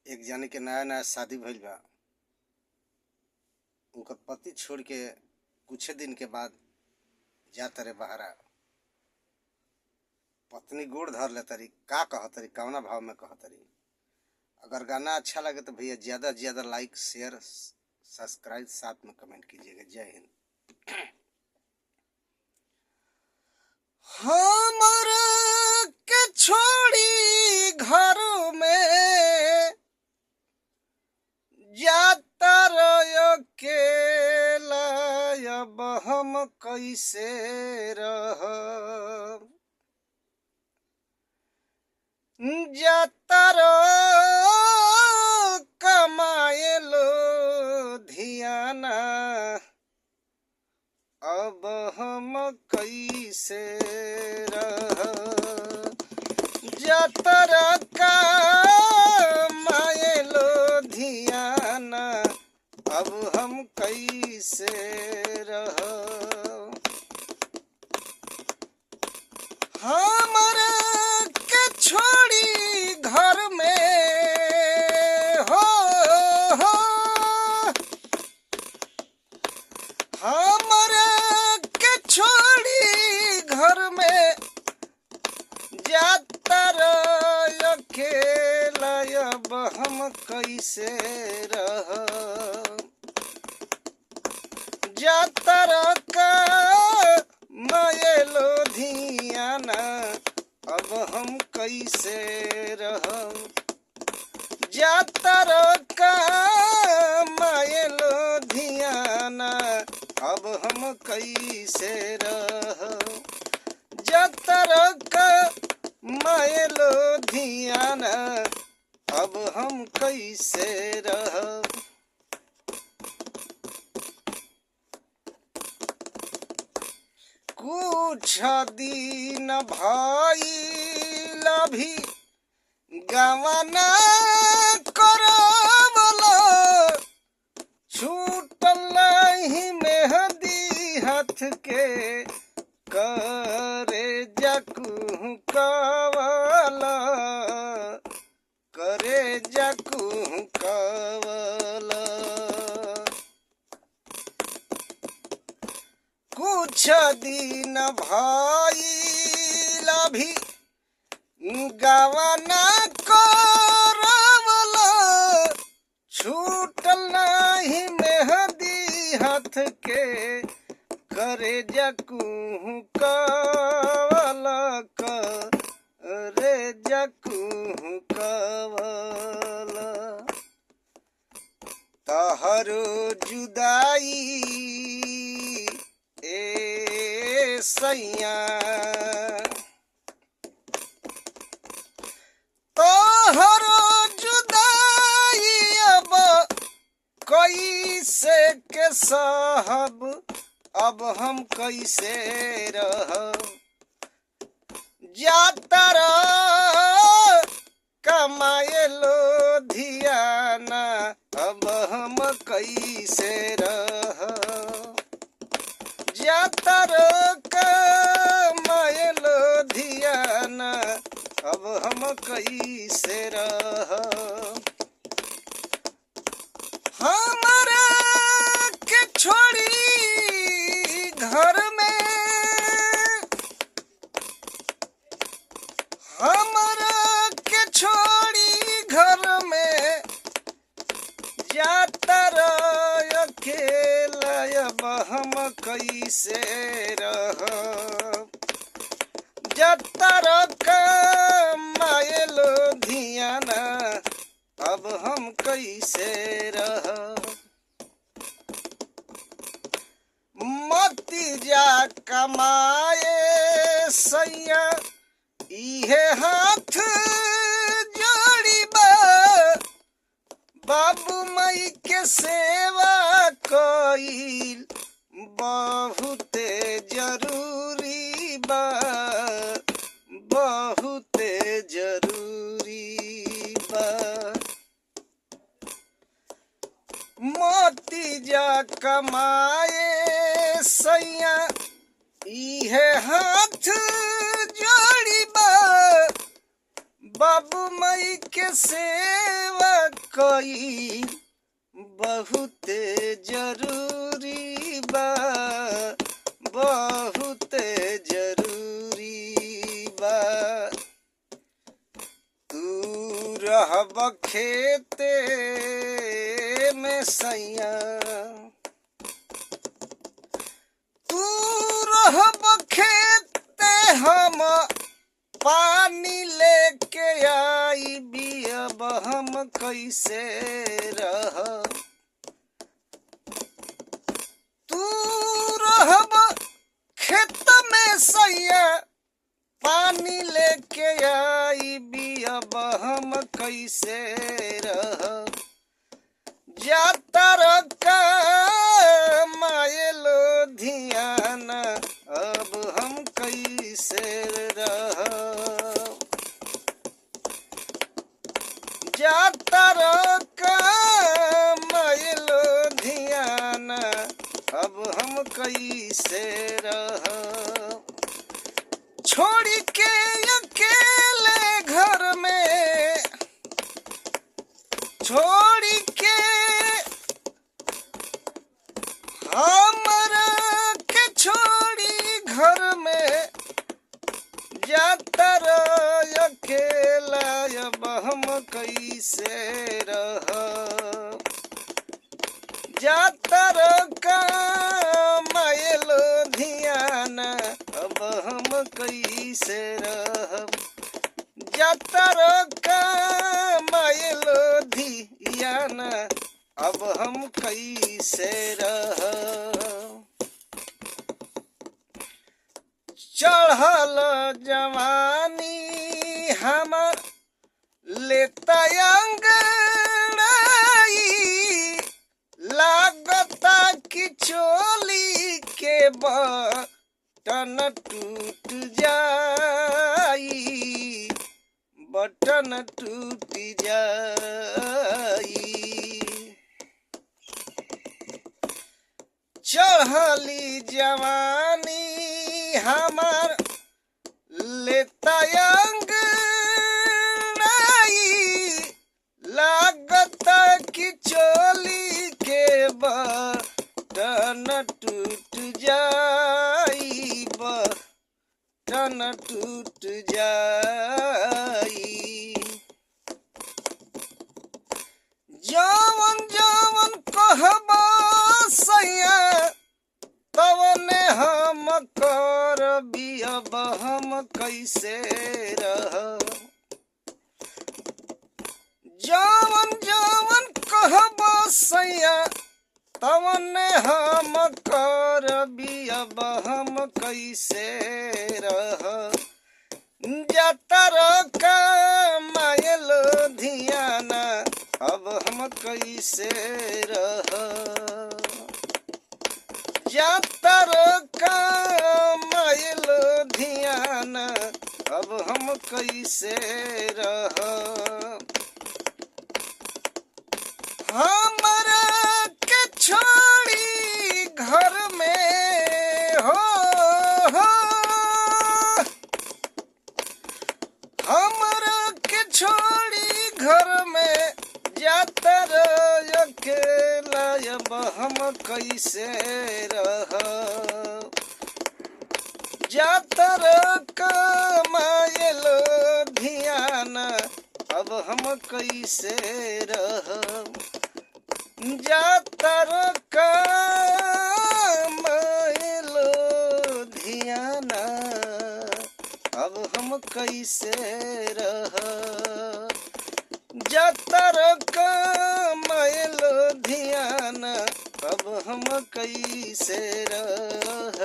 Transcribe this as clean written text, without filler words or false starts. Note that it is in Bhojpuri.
एक जानी के नया नया शादी भइल बा। उनकर पति छोड़ के कुछ दिन के बाद जाता रे बहरा। पत्नी गोड़ धर ले तरी, का कहतरी, कवना भाव में कहतरी। अगर गाना अच्छा लगे तो भैया ज़्यादा से ज़्यादा लाइक शेयर सब्सक्राइब साथ में कमेंट कीजिएगा। जय हिंद। हमर के छोड़ी घर में जाता अकेला, अब हम कैसे रहब। जाता कमाए लो धियाना, अब हम कैसे रहब। जाता कमाए लो धियाना, अब हम कैसे रहब। हमर के छोड़ी घर में हो, हमर के छोड़ी घर में जाता अकेला, अब हम कैसे रहब। जाता कमाए लो धियाना, अब हम कैसे रहब। जाता कमाए लो धियाना, अब हम कैसे रहब। जाता कमाए लो धियाना, अब हम कैसे रहब। कुछ दिन भइल भी गवना करवला, छूटल ही मेहंदी हाथ के, करे जकू कवला, करे जकू कवला। कुछ दिन भइल भी गवना करवला, छूटल नहीं मेहंदी हाथ के, करे जकू कवला, करे जकू कवला। तहरो जुदाई ए सैया, तोहरो जुदाई अब कैसे के सहब, अब हम कैसे रहब। जाता कमाए लो धियाना, अब हम कैसे रहब। जाता कमाए लो धियाना, अब हम कैसे रहब। हमरा के छोड़ी घर में, हमरा के छोड़ी घर में जाता अकेला, अब हम कैसे रहब। जाता कमाए लो धियाना, अब हम कैसे रहब। मती जा कमाए सैया, इहे हाथ जोड़ी बा, बाबू माई के सेवा कईल बहुते जरूरी बा, बहुते जरूरी बा। मोती जा कमाए सैया, इहे हाथ जोड़ी बा, बाबू माई के सेवा कई बहुत जरूरी बा, बहुत जरूरी बा। तू रहब खेते में सैया, तू रहब खेते हम पानी लेके आई भी, अब हम कैसे रह। तू रहब खेत में सैया पानी लेके आई भी, अब हम कैसे रह। जाता रखा मायलो ध्यान, अब हम कैसे रह। जाता रखा मायलो ध्यान, अब हम कैसे रह। छोड़ के अकेले घर में, छोड़ के हमरा के छोड़ी घर में, जाता रह अकेला, अब हम कैसे रह। जाता रह मायलो ध्यान, अब हम कैसे रह। जाता रह मायलो ध्यान, अब हम कैसे रह। चढ़ल जवानी हमर लेता अंगड़ाई, लागता कि चोली के बटन टूट जाई, बटन टूट जाई। चढ़ली जवानी हमार लेता अंगड़ाई, लागता कि चोली के बटन टूट जाई, बटन टूट जाई। जवन जवन कहबा सैया, तवने हम करबी, अब हम कैसे रह। जवन जवन कहबा सैया, तवने हम करबी, अब हम कैसे रह। जाता रखा मायलो ध्यान, अब हम कैसे रह। जाता रखा मायलो ध्यान, अब हम कैसे रह। हमरा के छोड़ी घर में हो, हमरा के छोड़ी घर में, जाता रह अकेला, अब हम कैसे रह। जाता रह मायलो ध्यान, अब हम कैसे रह। जाता रह मायलो ध्यान, अब हम कैसे रह। जाता रह मायलो ध्यान, अब हम कैसे रह।